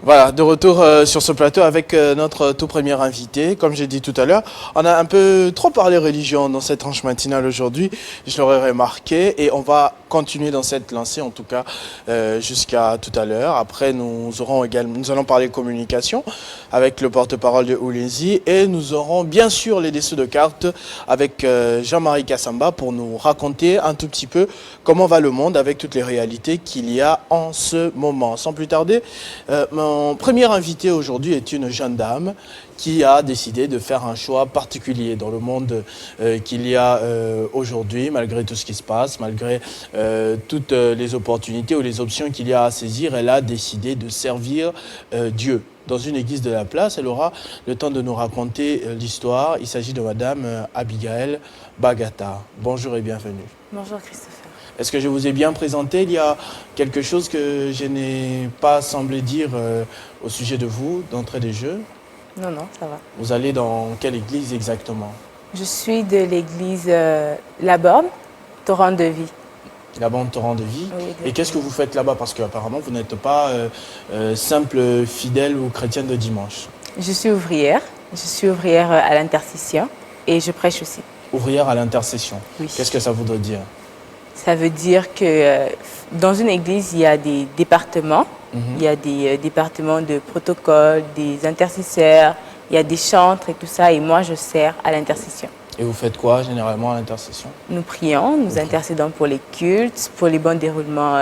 Voilà, de retour sur ce plateau avec notre tout premier invité. Comme j'ai dit tout à l'heure, on a un peu trop parlé religion dans cette tranche matinale aujourd'hui. Je l'aurais remarqué et on va continuer dans cette lancée, en tout cas jusqu'à tout à l'heure. Après, nous allons parler communication avec le porte-parole de Oulinzi et nous aurons bien sûr les dessous de cartes avec Jean-Marie Kassamba pour nous raconter un tout petit peu comment va le monde avec toutes les réalités qu'il y a en ce moment. Sans plus tarder, mon premier invité aujourd'hui est une jeune dame qui a décidé de faire un choix particulier dans le monde qu'il y a aujourd'hui, malgré tout ce qui se passe, malgré toutes les opportunités ou les options qu'il y a à saisir. Elle a décidé de servir Dieu dans une église de la place. Elle aura le temps de nous raconter l'histoire. Il s'agit de Madame Abigail Bagata. Bonjour et bienvenue. Bonjour Christopher. Est-ce que je vous ai bien présenté? Il y a quelque chose que je n'ai pas semblé dire au sujet de vous, d'entrée des jeux? Non, ça va. Vous allez dans quelle église exactement? Je suis de l'église La Borne, Torrent de Vie. La bande Torrent de Vie. Oui, et qu'est-ce que vous faites là-bas? Parce qu'apparemment, vous n'êtes pas simple fidèle ou chrétienne de dimanche. Je suis ouvrière. Je suis ouvrière à l'intercession et je prêche aussi. Ouvrière à l'intercession. Oui. Qu'est-ce que ça voudrait dire? Ça veut dire que dans une église, il y a des départements. Il y a des départements de protocole, des intercesseurs, il y a des chantres et tout ça. Et moi, je sers à l'intercession. Et vous faites quoi généralement à l'intercession? Nous prions, nous intercédons pour les cultes, pour les bons déroulements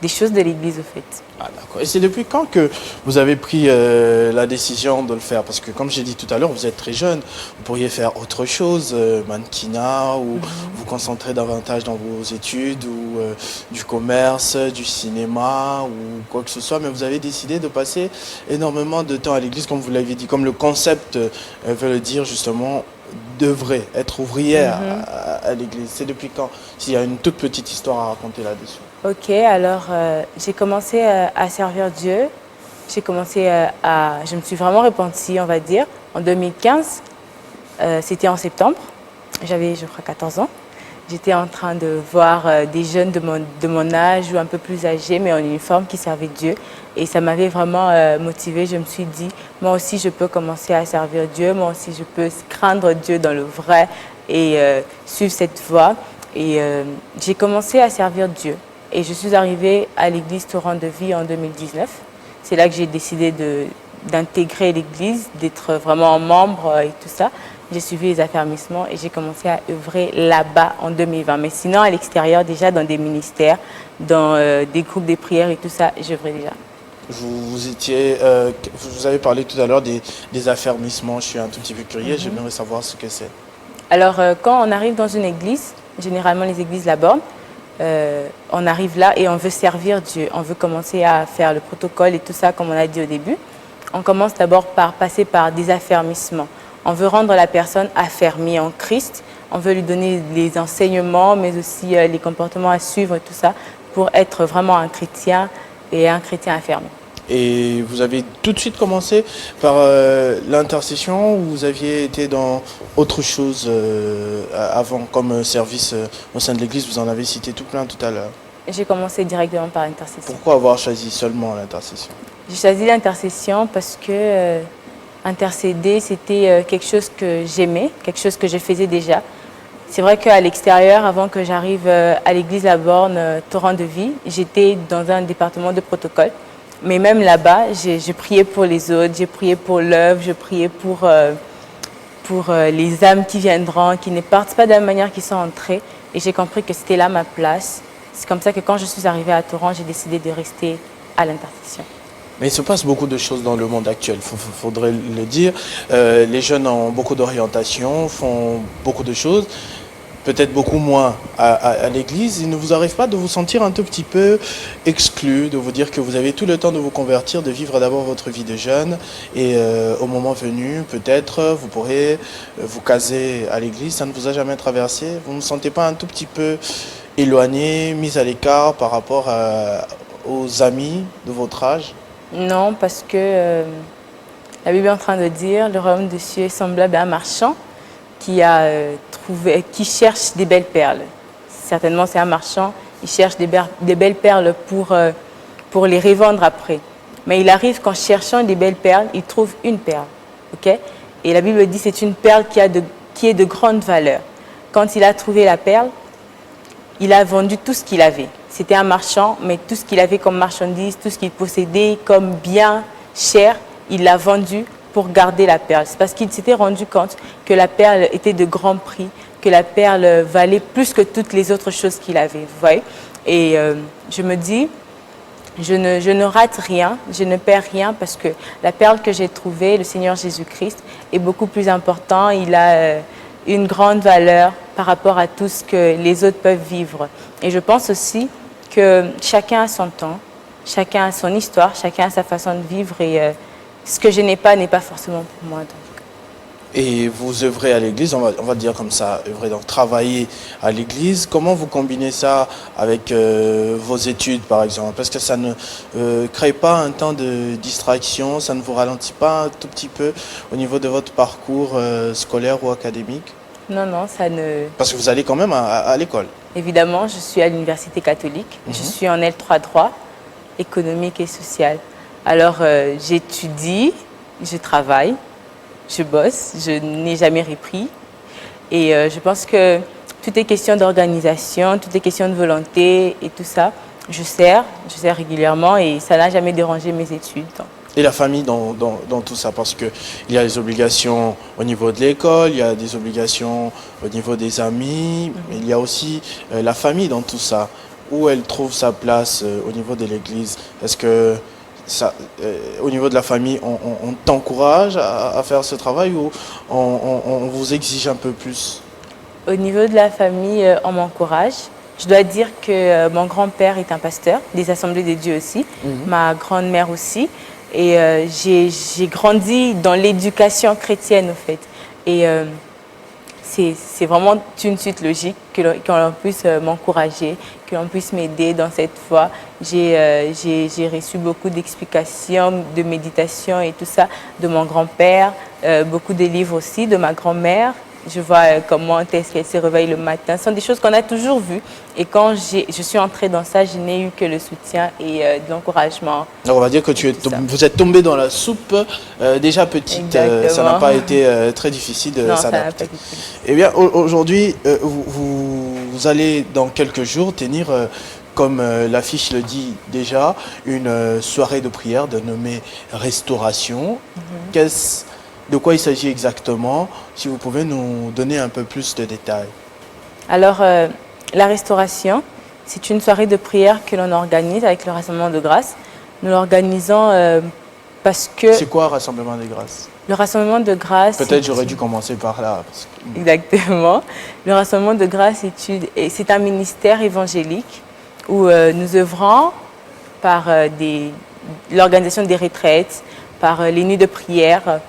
des choses de l'église, au fait. Ah d'accord. Et c'est depuis quand que vous avez pris la décision de le faire? Parce que comme j'ai dit tout à l'heure, vous êtes très jeune, vous pourriez faire autre chose, mannequinat, ou vous concentrer davantage dans vos études, ou du commerce, du cinéma, ou quoi que ce soit. Mais vous avez décidé de passer énormément de temps à l'église, comme vous l'avez dit, comme le concept veut le dire justement, d'œuvrer, être ouvrière à l'église. C'est depuis quand? S'il y a une toute petite histoire à raconter là-dessus. Ok, alors j'ai commencé à servir Dieu. Je me suis vraiment repentie, on va dire, en 2015. C'était en septembre. J'avais, je crois, 14 ans. J'étais en train de voir des jeunes de mon âge ou un peu plus âgés, mais en uniforme, qui servaient Dieu. Et ça m'avait vraiment motivée. Je me suis dit, moi aussi, je peux commencer à servir Dieu. Moi aussi, je peux craindre Dieu dans le vrai et suivre cette voie. Et j'ai commencé à servir Dieu. Et je suis arrivée à l'église Torrent de Vie en 2019. C'est là que j'ai décidé d'intégrer l'église, d'être vraiment membre et tout ça. J'ai suivi les affermissements et j'ai commencé à œuvrer là-bas en 2020. Mais sinon, à l'extérieur, déjà dans des ministères, dans des groupes de prières et tout ça, j'œuvrais déjà. Vous avez parlé tout à l'heure des affermissements. Je suis un tout petit peu curieux, j'aimerais savoir ce que c'est. Alors, quand on arrive dans une église, généralement les églises La Borne, on arrive là et on veut servir Dieu. On veut commencer à faire le protocole et tout ça, comme on a dit au début. On commence d'abord par passer par des affermissements. On veut rendre la personne affermie en Christ. On veut lui donner les enseignements, mais aussi les comportements à suivre et tout ça, pour être vraiment un chrétien et un chrétien affermi. Et vous avez tout de suite commencé par l'intercession, ou vous aviez été dans autre chose avant, comme service au sein de l'église? Vous en avez cité tout plein tout à l'heure. J'ai commencé directement par l'intercession. Pourquoi avoir choisi seulement l'intercession? J'ai choisi l'intercession parce que intercéder, c'était quelque chose que j'aimais, quelque chose que je faisais déjà. C'est vrai qu'à l'extérieur, avant que j'arrive à l'église La Borne, Torrent de Vie, j'étais dans un département de protocole. Mais même là-bas, j'ai prié pour les autres, j'ai prié pour l'œuvre, je priais pour les âmes qui viendront, qui ne partent pas de la même manière qu'ils sont entrées. Et j'ai compris que c'était là ma place. C'est comme ça que quand je suis arrivée à Torrent, j'ai décidé de rester à l'intercession. Mais il se passe beaucoup de choses dans le monde actuel, il faudrait le dire. Les jeunes ont beaucoup d'orientation, font beaucoup de choses, peut-être beaucoup moins à l'église. Il ne vous arrive pas de vous sentir un tout petit peu exclu, de vous dire que vous avez tout le temps de vous convertir, de vivre d'abord votre vie de jeune et au moment venu, peut-être, vous pourrez vous caser à l'église. Ça ne vous a jamais traversé? Vous ne vous sentez pas un tout petit peu éloigné, mis à l'écart par rapport aux amis de votre âge? Non, parce que la Bible est en train de dire, le royaume des cieux est semblable à un marchand qui cherche des belles perles. Certainement, c'est un marchand, il cherche des belles perles pour les revendre après. Mais il arrive qu'en cherchant des belles perles, il trouve une perle. Okay? Et la Bible dit que c'est une perle qui est de grande valeur. Quand il a trouvé la perle, il a vendu tout ce qu'il avait. C'était un marchand, mais tout ce qu'il avait comme marchandise, tout ce qu'il possédait comme bien cher, il l'a vendu pour garder la perle. C'est parce qu'il s'était rendu compte que la perle était de grand prix, que la perle valait plus que toutes les autres choses qu'il avait. Vous voyez? Et je me dis, je ne rate rien, je ne perds rien parce que la perle que j'ai trouvée, le Seigneur Jésus-Christ, est beaucoup plus important. Il a une grande valeur par rapport à tout ce que les autres peuvent vivre. Et je pense aussi que chacun a son temps, chacun a son histoire, chacun a sa façon de vivre et ce que je n'ai pas n'est pas forcément pour moi. Donc. Et vous œuvrez à l'église, on va dire comme ça, œuvrez, donc travailler à l'église. Comment vous combinez ça avec vos études, par exemple? Parce que ça ne crée pas un temps de distraction, ça ne vous ralentit pas un tout petit peu au niveau de votre parcours scolaire ou académique? Non, non, ça ne... Parce que vous allez quand même à l'école. Évidemment, je suis à l'université catholique. Je suis en L3 droit, économique et social. Alors, j'étudie, je travaille, je bosse, je n'ai jamais repris. Et je pense que tout est question d'organisation, tout est question de volonté et tout ça. Je sers régulièrement et ça n'a jamais dérangé mes études. Donc. Et la famille dans tout ça, parce qu'il y a les obligations au niveau de l'école, il y a des obligations au niveau des amis, mais il y a aussi la famille dans tout ça. Où elle trouve sa place au niveau de l'église? Est-ce que ça, au niveau de la famille, on t'encourage à faire ce travail ou on vous exige un peu plus? Au niveau de la famille, on m'encourage. Je dois dire que mon grand-père est un pasteur, des Assemblées de Dieu aussi, ma grand-mère aussi. Et j'ai grandi dans l'éducation chrétienne, en fait. Et c'est vraiment une suite logique qu'on puisse m'encourager, que l'on puisse m'aider dans cette foi. J'ai reçu beaucoup d'explications, de méditation et tout ça de mon grand-père, beaucoup de livres aussi de ma grand-mère. Je vois comment est-ce qu'elle se réveille le matin. Ce sont des choses qu'on a toujours vues. Et quand je suis entrée dans ça, je n'ai eu que le soutien et de l'encouragement. Alors on va dire que vous êtes tombé dans la soupe déjà petite. Ça n'a pas été très difficile de s'adapter. Eh bien, aujourd'hui, vous allez dans quelques jours tenir, comme l'affiche le dit déjà, une soirée de prière dénommée Restauration. De quoi il s'agit exactement? Si vous pouvez nous donner un peu plus de détails. Alors, la restauration, c'est une soirée de prière que l'on organise avec le Rassemblement de grâce. Nous l'organisons parce que... C'est quoi Rassemblement de grâce? Le Rassemblement de grâce... Peut-être j'aurais dû commencer par là. Parce que... Exactement. Le Rassemblement de grâce, c'est un ministère évangélique où nous œuvrons par l'organisation des retraites, par les nuits de prière,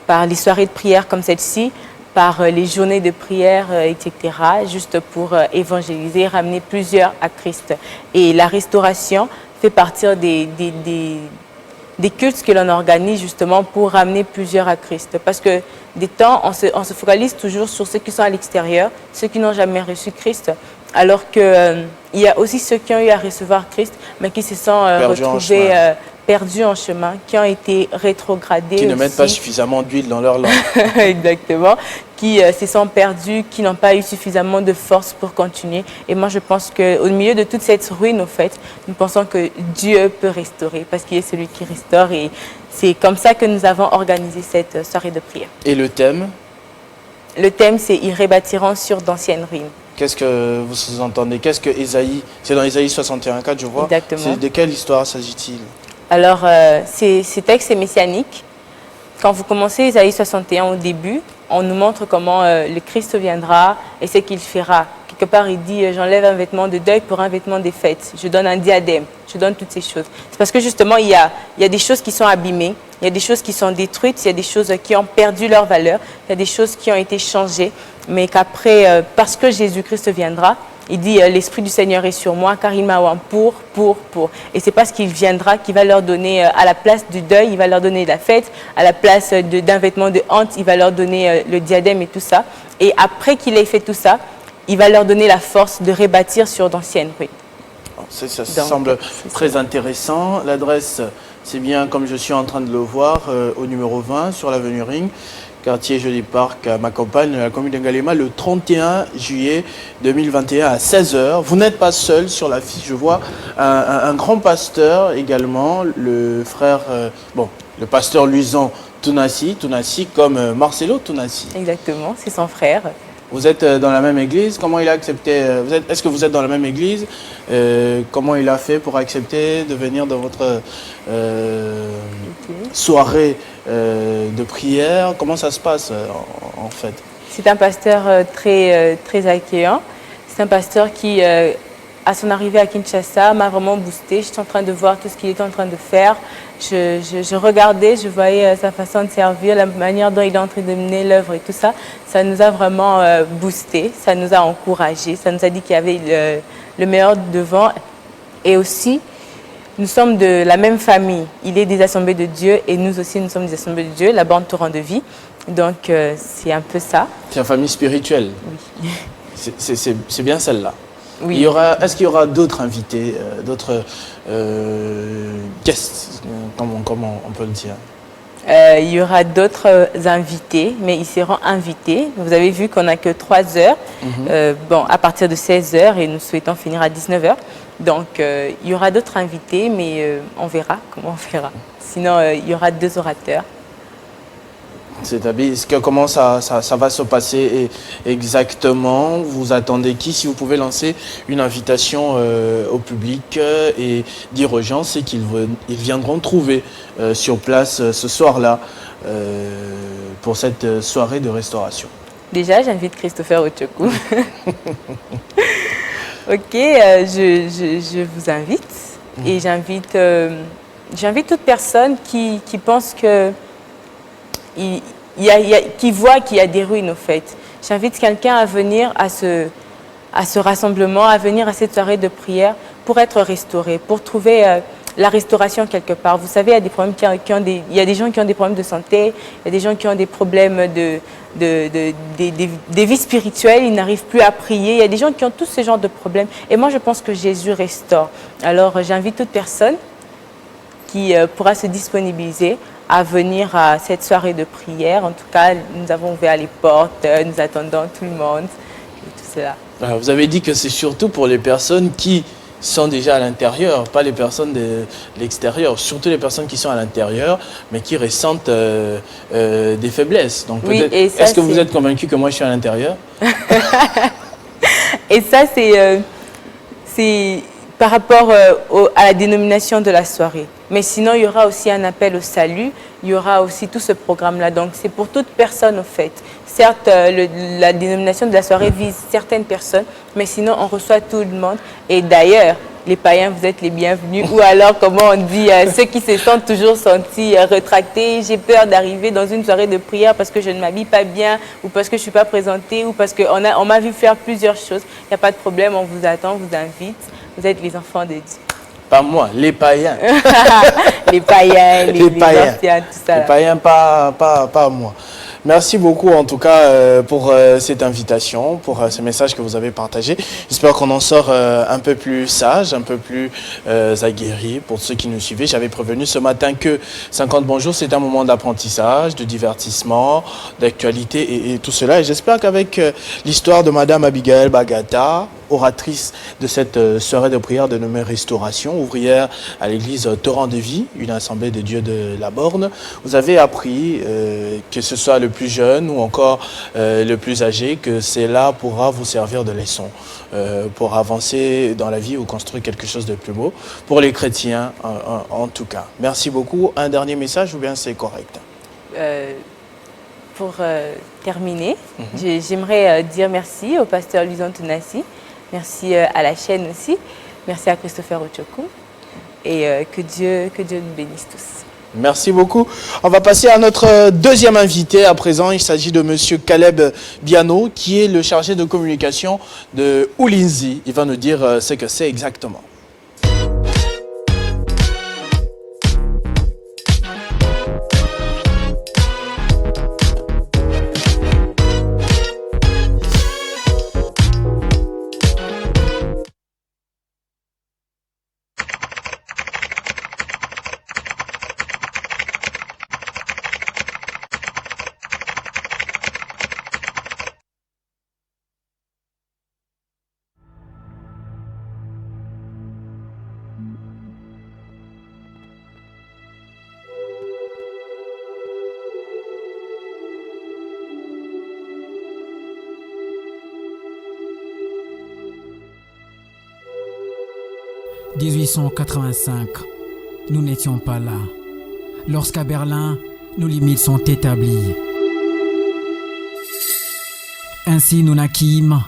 par les soirées de prière comme celle-ci, par les journées de prière, etc., juste pour évangéliser, ramener plusieurs à Christ. Et la restauration fait partie des cultes que l'on organise justement pour ramener plusieurs à Christ. Parce que des temps, on se focalise toujours sur ceux qui sont à l'extérieur, ceux qui n'ont jamais reçu Christ, alors qu'il y a aussi ceux qui ont eu à recevoir Christ, mais qui se sont retrouvés perdus en chemin, qui ont été rétrogradés. Qui ne mettent pas suffisamment d'huile dans leur langue. Exactement. Qui se sont perdus, qui n'ont pas eu suffisamment de force pour continuer. Et moi, je pense qu'au milieu de toute cette ruine, au fait, nous pensons que Dieu peut restaurer, parce qu'il est celui qui restaure. Et c'est comme ça que nous avons organisé cette soirée de prière. Et le thème? Le thème, c'est « Ils rebâtiront sur d'anciennes ruines ». Qu'est-ce que vous sous-entendez? Qu'est-ce que Ésaïe? C'est dans Ésaïe 61:4, je vois. Exactement. De quelle histoire s'agit-il? Alors, ces textes messianiques, quand vous commencez Ésaïe 61 au début, on nous montre comment le Christ viendra et ce qu'il fera. Quelque part, il dit, j'enlève un vêtement de deuil pour un vêtement de fête. Je donne un diadème. Je donne toutes ces choses. C'est parce que justement, il y a des choses qui sont abîmées, il y a des choses qui sont détruites, il y a des choses qui ont perdu leur valeur, il y a des choses qui ont été changées, mais qu'après, parce que Jésus-Christ viendra, il dit, l'Esprit du Seigneur est sur moi, car il m'a oint pour. Et c'est parce qu'il viendra qu'il va leur donner, à la place du deuil, il va leur donner la fête, à la place d'un vêtement de honte, il va leur donner le diadème et tout ça. Et après qu'il ait fait tout ça, il va leur donner la force de rebâtir sur d'anciennes ruines. Ça semble très intéressant. L'adresse, C'est bien comme je suis en train de le voir au numéro 20 sur l'avenue Ring, quartier Joli Parc à ma campagne, la commune de Ngalema, le 31 juillet 2021 à 16 heures. Vous n'êtes pas seul sur l'affiche, je vois un grand pasteur également, le frère, le pasteur Luisan Tounassi comme Marcelo Tounassi. Exactement, c'est son frère. Vous êtes dans la même église, comment il a accepté, est-ce que vous êtes dans la même église? Comment il a fait pour accepter de venir dans votre soirée de prière? Comment ça se passe en fait? C'est un pasteur très accueillant. C'est un pasteur qui, à son arrivée à Kinshasa, m'a vraiment boosté. J'étais en train de voir tout ce qu'il était en train de faire. Je regardais, je voyais sa façon de servir, la manière dont il est en train de mener l'œuvre et tout ça. Ça nous a vraiment boosté, ça nous a encouragés, ça nous a dit qu'il y avait le meilleur devant. Et aussi, nous sommes de la même famille. Il est des Assemblées de Dieu et nous aussi, nous sommes des Assemblées de Dieu, la bande Torrent de Vie. Donc, c'est un peu ça. C'est une famille spirituelle. Oui. C'est bien celle-là. Oui. Est-ce qu'il y aura d'autres invités, d'autres guests, comment on peut le dire? Il y aura d'autres invités, mais ils seront invités. Vous avez vu qu'on n'a que 3 heures, à partir de 16 heures et nous souhaitons finir à 19 heures. Donc, il y aura d'autres invités, mais on verra comment on fera. Sinon, il y aura 2 orateurs. C'est-à-dire, comment ça va se passer exactement? Vous attendez qui? Si vous pouvez lancer une invitation au public et dire aux gens, c'est qu'ils viendront trouver sur place ce soir-là pour cette soirée de restauration. Déjà, j'invite Christopher Ochoku. Ok, je vous invite et j'invite toute personne qui pense que qui voit qu'il y a des ruines au fait. J'invite quelqu'un à venir à ce rassemblement, à venir à cette soirée de prière pour être restauré, pour trouver la restauration quelque part. Vous savez, il y a des problèmes il y a des gens qui ont des problèmes de santé, il y a des gens qui ont des problèmes des vies spirituelles, ils n'arrivent plus à prier. Il y a des gens qui ont tous ce genre de problèmes. Et moi, je pense que Jésus restaure. Alors, j'invite toute personne qui pourra se disponibiliser à venir à cette soirée de prière. En tout cas, nous avons ouvert les portes, nous attendons tout le monde et tout cela. Alors, vous avez dit que c'est surtout pour les personnes qui sont déjà à l'intérieur, pas les personnes de l'extérieur, surtout les personnes qui sont à l'intérieur, mais qui ressentent des faiblesses. Donc, oui, est-ce que vous êtes convaincu que moi je suis à l'intérieur? Et ça, c'est par rapport à la dénomination de la soirée. Mais sinon, il y aura aussi un appel au salut, il y aura aussi tout ce programme-là. Donc, c'est pour toute personne, au fait. Certes, la dénomination de la soirée vise certaines personnes, mais sinon, on reçoit tout le monde. Et d'ailleurs, les païens, vous êtes les bienvenus. Ou alors, comment on dit, ceux qui se sentent toujours sentis retractés. J'ai peur d'arriver dans une soirée de prière parce que je ne m'habille pas bien, ou parce que je ne suis pas présentée, ou parce qu'on m'a vu faire plusieurs choses. Il n'y a pas de problème, on vous attend, on vous invite. Vous êtes les enfants de Dieu. Pas moi, les païens. Les païens, les anciens, tout ça. Les païens, pas moi. Merci beaucoup en tout cas pour cette invitation, pour ce message que vous avez partagé. J'espère qu'on en sort un peu plus sage, un peu plus aguerri pour ceux qui nous suivaient. J'avais prévenu ce matin que 50 bonjours, c'est un moment d'apprentissage, de divertissement, d'actualité et tout cela. Et j'espère qu'avec l'histoire de Madame Abigail Bagata, oratrice de cette soirée de prière dénommée Restauration, ouvrière à l'église Torrent de Vie, une assemblée des dieux de la Borne, vous avez appris que ce soit le plus jeune ou encore le plus âgé, que cela pourra vous servir de leçon pour avancer dans la vie ou construire quelque chose de plus beau, pour les chrétiens en tout cas. Merci beaucoup. Un dernier message ou bien c'est correct? Pour terminer, j'aimerais dire merci au pasteur Luisan Tounassi, merci à la chaîne aussi, merci à Christopher Ochoku et que Dieu nous bénisse tous. Merci beaucoup. On va passer à notre deuxième invité à présent. Il s'agit de monsieur Caleb Biano, qui est le chargé de communication de Ulinzi. Il va nous dire ce que c'est exactement. 1885, nous n'étions pas là. Lorsqu'à Berlin, nos limites sont établies. Ainsi nous naquîmes